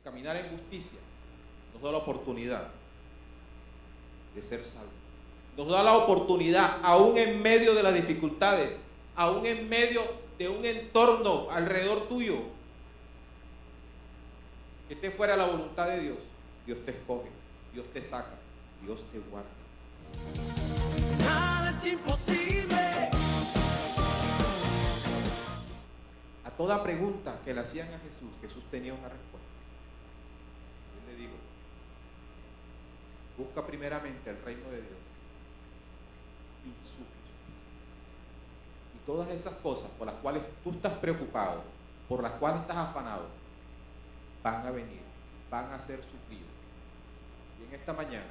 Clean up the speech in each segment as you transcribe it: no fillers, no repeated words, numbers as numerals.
caminar en justicia, nos da la oportunidad de ser salvos. Nos da la oportunidad, aún en medio de las dificultades, aún en medio de un entorno alrededor tuyo, que esté fuera de la voluntad de Dios. Dios te escoge, Dios te saca, Dios te guarda. Nada es imposible. A toda pregunta que le hacían a Jesús, Jesús tenía una respuesta. Yo le digo, busca primeramente el reino de Dios y su justicia. Y todas esas cosas por las cuales tú estás preocupado, por las cuales estás afanado, van a venir, van a ser suplidos. Y en esta mañana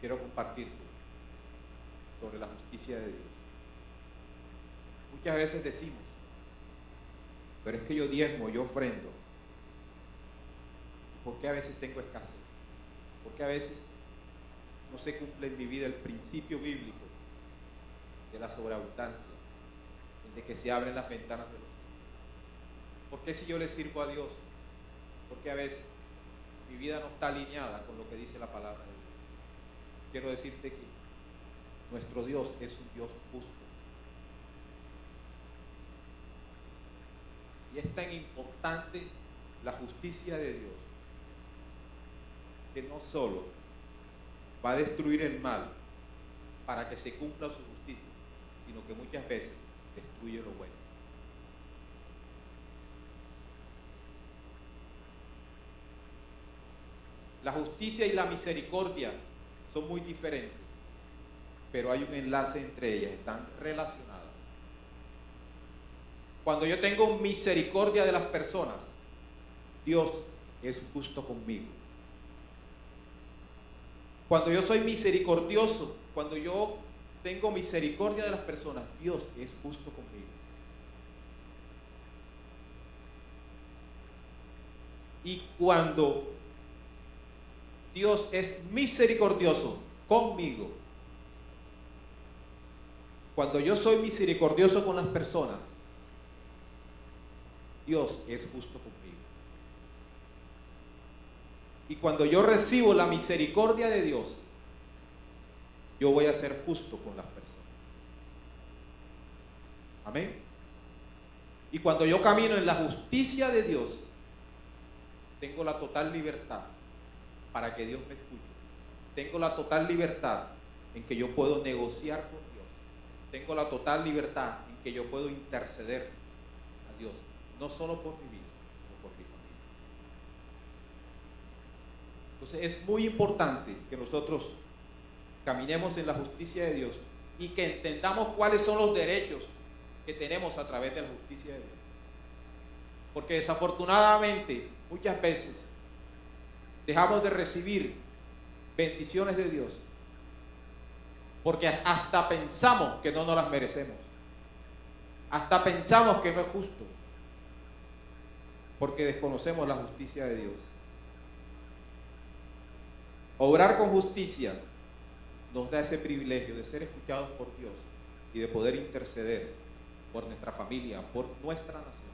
quiero compartirte sobre la justicia de Dios. Muchas veces decimos, pero es que yo diezmo, yo ofrendo. ¿Por qué a veces tengo escasez? ¿Por qué a veces no se cumple en mi vida el principio bíblico de la sobreabundancia, de que se abren las ventanas de los cielos? ¿Por qué si yo le sirvo a Dios? ¿Por qué a veces mi vida no está alineada con lo que dice la palabra de Dios? Quiero decirte que nuestro Dios es un Dios justo. Y es tan importante la justicia de Dios que no solo va a destruir el mal para que se cumpla su justicia, sino que muchas veces destruye lo bueno. La justicia y la misericordia son muy diferentes, pero hay un enlace entre ellas, están relacionadas. Cuando yo tengo misericordia de las personas, Dios es justo conmigo. Cuando yo soy misericordioso, cuando yo tengo misericordia de las personas, Dios es justo conmigo. Y cuando Dios es misericordioso conmigo, cuando yo soy misericordioso con las personas, Dios es justo conmigo. Y cuando yo recibo la misericordia de Dios, yo voy a ser justo con las personas. Amén. Y cuando yo camino en la justicia de Dios, tengo la total libertad para que Dios me escuche. Tengo la total libertad en que yo puedo negociar con Dios. Tengo la total libertad en que yo puedo interceder a Dios. No solo por mi vida, sino por mi familia. Entonces es muy importante que nosotros caminemos en la justicia de Dios y que entendamos cuáles son los derechos que tenemos a través de la justicia de Dios. Porque desafortunadamente muchas veces dejamos de recibir bendiciones de Dios porque hasta pensamos que no nos las merecemos. Hasta pensamos que no es justo, porque desconocemos la justicia de Dios. Obrar con justicia nos da ese privilegio de ser escuchados por Dios y de poder interceder por nuestra familia, por nuestra nación.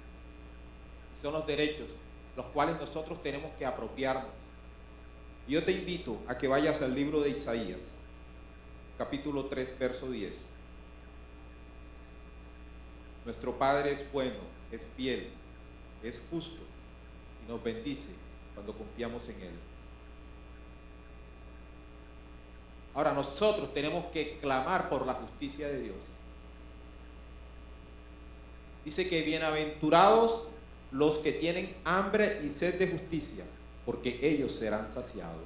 Son los derechos los cuales nosotros tenemos que apropiarnos. Y yo te invito a que vayas al libro de Isaías, capítulo 3, verso 10. Nuestro Padre es bueno, es fiel, es justo y nos bendice cuando confiamos en Él. Ahora nosotros tenemos que clamar por la justicia de Dios. Dice que bienaventurados los que tienen hambre y sed de justicia, porque ellos serán saciados.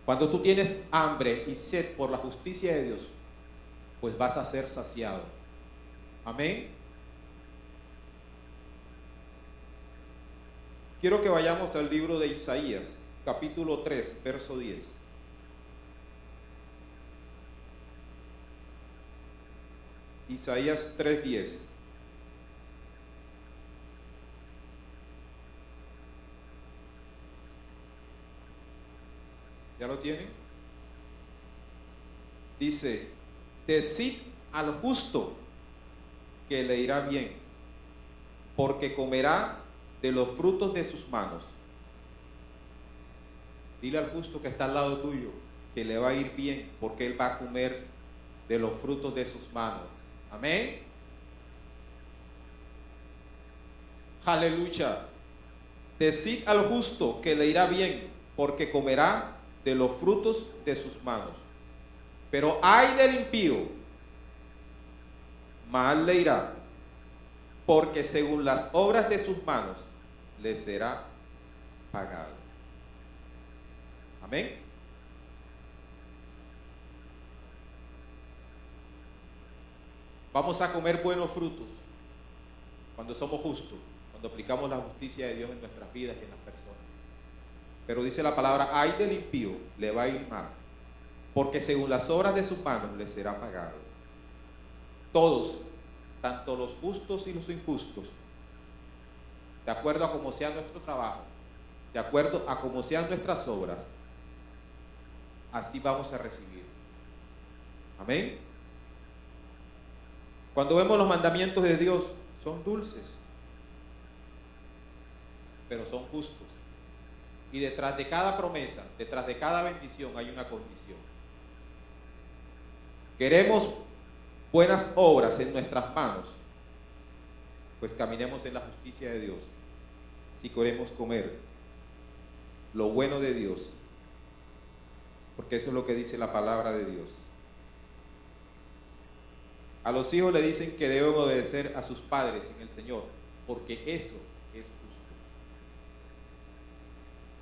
Cuando tú tienes hambre y sed por la justicia de Dios, pues vas a ser saciado. Amén. Quiero que vayamos al libro de Isaías, capítulo 3, verso 10. Isaías 3:10. ¿Ya lo tienen? Dice: decid al justo que le irá bien, porque comerá de los frutos de sus manos. Dile al justo que está al lado tuyo que le va a ir bien, porque él va a comer de los frutos de sus manos. Amén. Aleluya. Decid al justo que le irá bien, porque comerá de los frutos de sus manos. Pero ay del impío, mal le irá, porque según las obras de sus manos le será pagado. Amén. Vamos a comer buenos frutos cuando somos justos, cuando aplicamos la justicia de Dios en nuestras vidas y en las personas. Pero dice la palabra, ay del impío, le va a ir mal, porque según las obras de sus manos le será pagado. Todos, tanto los justos y los injustos, de acuerdo a cómo sea nuestro trabajo, de acuerdo a cómo sean nuestras obras, así vamos a recibir. Amén. Cuando vemos los mandamientos de Dios, son dulces, pero son justos. Y detrás de cada promesa, detrás de cada bendición hay una condición. Queremos buenas obras en nuestras manos, pues caminemos en la justicia de Dios. Si queremos comer lo bueno de Dios, porque eso es lo que dice la palabra de Dios. A los hijos le dicen que deben obedecer a sus padres en el Señor, porque eso es justo.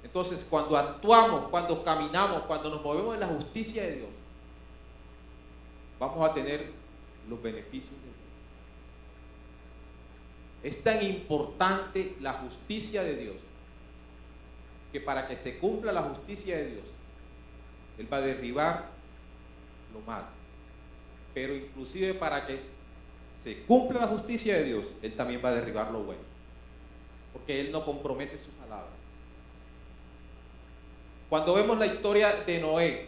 Entonces, cuando actuamos, cuando caminamos, cuando nos movemos en la justicia de Dios, vamos a tener los beneficios de Dios. Es tan importante la justicia de Dios, que para que se cumpla la justicia de Dios, Él va a derribar lo malo. Pero inclusive para que se cumpla la justicia de Dios, Él también va a derribar lo bueno, porque Él no compromete su palabra. Cuando vemos la historia de Noé,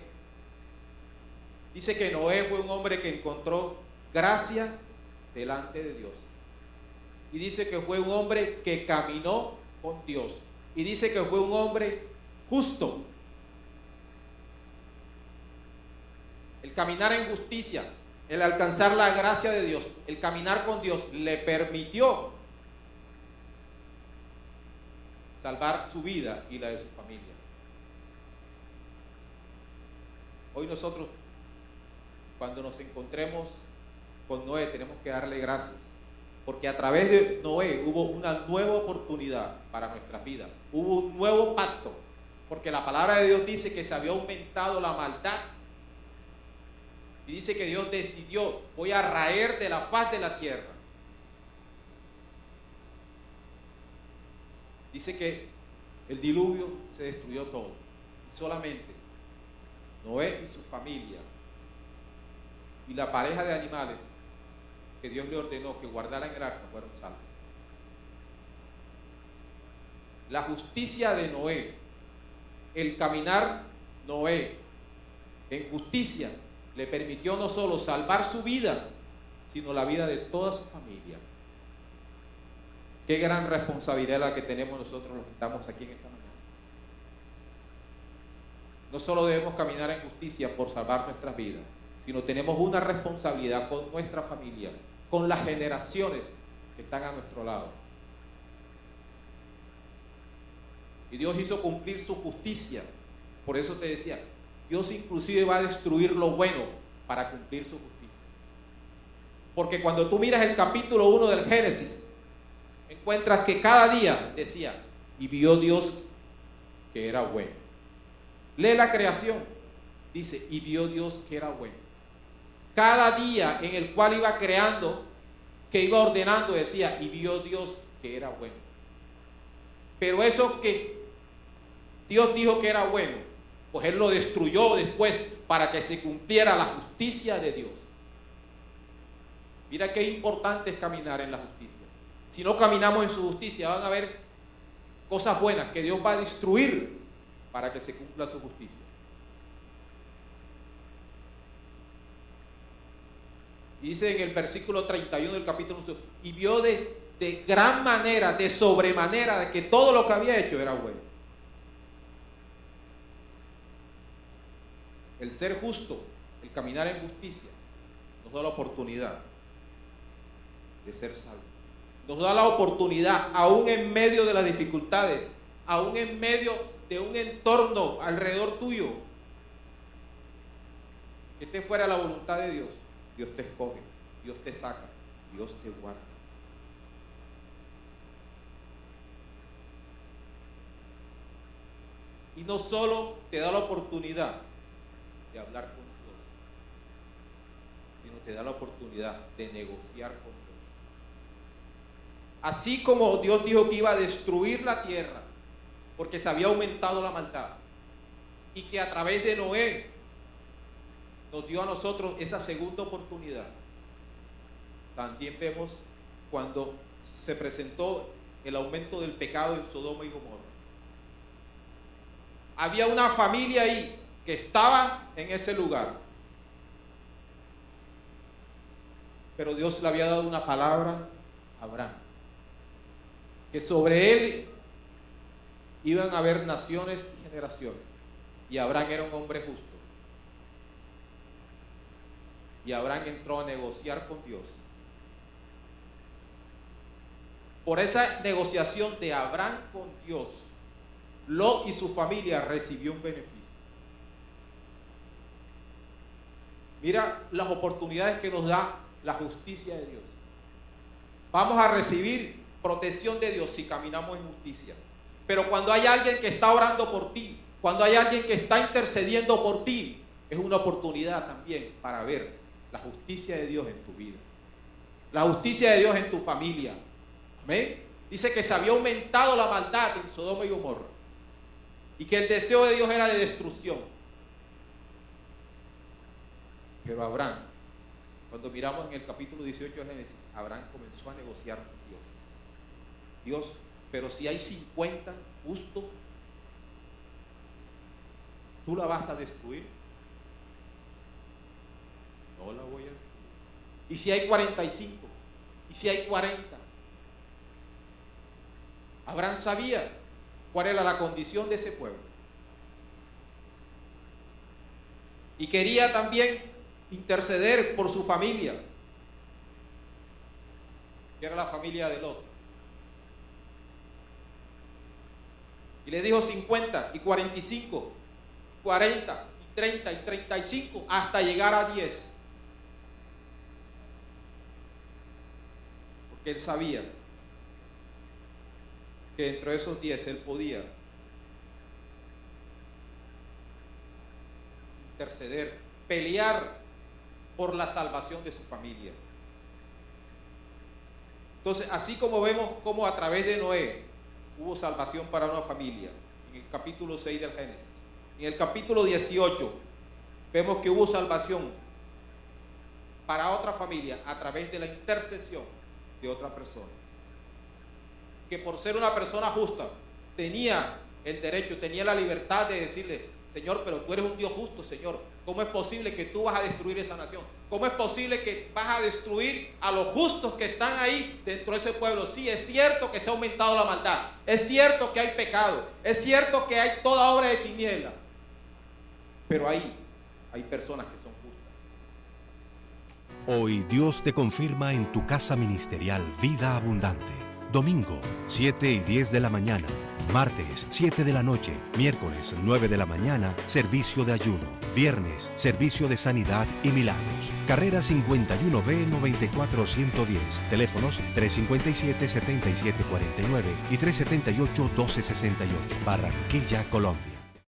dice que Noé fue un hombre que encontró gracia delante de Dios, y dice que fue un hombre que caminó con Dios, y dice que fue un hombre justo. El caminar en justicia, el alcanzar la gracia de Dios, el caminar con Dios, le permitió salvar su vida y la de su familia. Hoy nosotros, cuando nos encontremos con Noé, tenemos que darle gracias, porque a través de Noé hubo una nueva oportunidad para nuestras vidas, hubo un nuevo pacto, porque la palabra de Dios dice que se había aumentado la maldad. Y dice que Dios decidió, voy a raer de la faz de la tierra. Dice que el diluvio se destruyó todo. Y solamente Noé y su familia y la pareja de animales que Dios le ordenó que guardaran el arca fueron salvos. La justicia de Noé, el caminar Noé en justicia, le permitió no solo salvar su vida, sino la vida de toda su familia. Qué gran responsabilidad la que tenemos nosotros los que estamos aquí en esta mañana. No solo debemos caminar en justicia por salvar nuestras vidas, sino tenemos una responsabilidad con nuestra familia, con las generaciones que están a nuestro lado. Y Dios hizo cumplir su justicia. Por eso te decía, Dios inclusive va a destruir lo bueno para cumplir su justicia. Porque cuando tú miras el capítulo 1 del Génesis, encuentras que cada día decía, y vio Dios que era bueno. Lee la creación, dice, y vio Dios que era bueno. Cada día en el cual iba creando, que iba ordenando, decía, y vio Dios que era bueno. Pero eso que Dios dijo que era bueno, pues Él lo destruyó después para que se cumpliera la justicia de Dios. Mira qué importante es caminar en la justicia. Si no caminamos en su justicia, van a haber cosas buenas que Dios va a destruir para que se cumpla su justicia. Y dice en el versículo 31 del capítulo 2, y vio de de gran manera, de sobremanera, de que todo lo que había hecho era bueno. El ser justo, el caminar en justicia, nos da la oportunidad de ser salvos. Nos da la oportunidad, aún en medio de las dificultades, aún en medio de un entorno alrededor tuyo, que esté fuera de la voluntad de Dios. Dios te escoge, Dios te saca, Dios te guarda. Y no solo te da la oportunidad de hablar con Dios, sino te da la oportunidad de negociar con Dios. Así como Dios dijo que iba a destruir la tierra porque se había aumentado la maldad, y que a través de Noé nos dio a nosotros esa segunda oportunidad, también vemos cuando se presentó el aumento del pecado en Sodoma y Gomorra. Había una familia ahí que estaba en ese lugar, pero Dios le había dado una palabra a Abraham, que sobre él iban a haber naciones y generaciones, y Abraham era un hombre justo, y Abraham entró a negociar con Dios. Por esa negociación de Abraham con Dios, Lot y su familia recibió un beneficio. Mira las oportunidades que nos da la justicia de Dios. Vamos a recibir protección de Dios si caminamos en justicia. Pero cuando hay alguien que está orando por ti, cuando hay alguien que está intercediendo por ti, es una oportunidad también para ver la justicia de Dios en tu vida, la justicia de Dios en tu familia. Amén. Dice que se había aumentado la maldad en Sodoma y Gomorra, y que el deseo de Dios era de destrucción. Pero Abraham, cuando miramos en el capítulo 18 de Génesis, Abraham comenzó a negociar con Dios. Dios, pero si hay 50 justos, ¿tú la vas a destruir? No la voy a destruir. ¿Y si hay 45? ¿Y si hay 40? Abraham sabía cuál era la condición de ese pueblo, y quería también interceder por su familia, que era la familia de Lot. Y le dijo 50 y 45, 40 y 30 y 35, hasta llegar a 10. Porque él sabía que dentro de esos 10 él podía interceder, pelear por la salvación de su familia. Entonces, así como vemos como a través de Noé hubo salvación para una familia, en el capítulo 6 del Génesis, en el capítulo 18 vemos que hubo salvación para otra familia a través de la intercesión de otra persona, que por ser una persona justa tenía el derecho, tenía la libertad de decirle: Señor, pero tú eres un Dios justo, Señor. ¿Cómo es posible que tú vas a destruir esa nación? ¿Cómo es posible que vas a destruir a los justos que están ahí dentro de ese pueblo? Sí, es cierto que se ha aumentado la maldad, es cierto que hay pecado, es cierto que hay toda obra de tiniebla, pero ahí hay personas que son justas. Hoy Dios te confirma en tu casa ministerial Vida Abundante. Domingo, 7 y 10 de la mañana. Martes, 7 de la noche. Miércoles, 9 de la mañana, servicio de ayuno. Viernes, servicio de sanidad y milagros. Carrera 51B 94110. Teléfonos 357-7749 y 378-1268. Barranquilla, Colombia.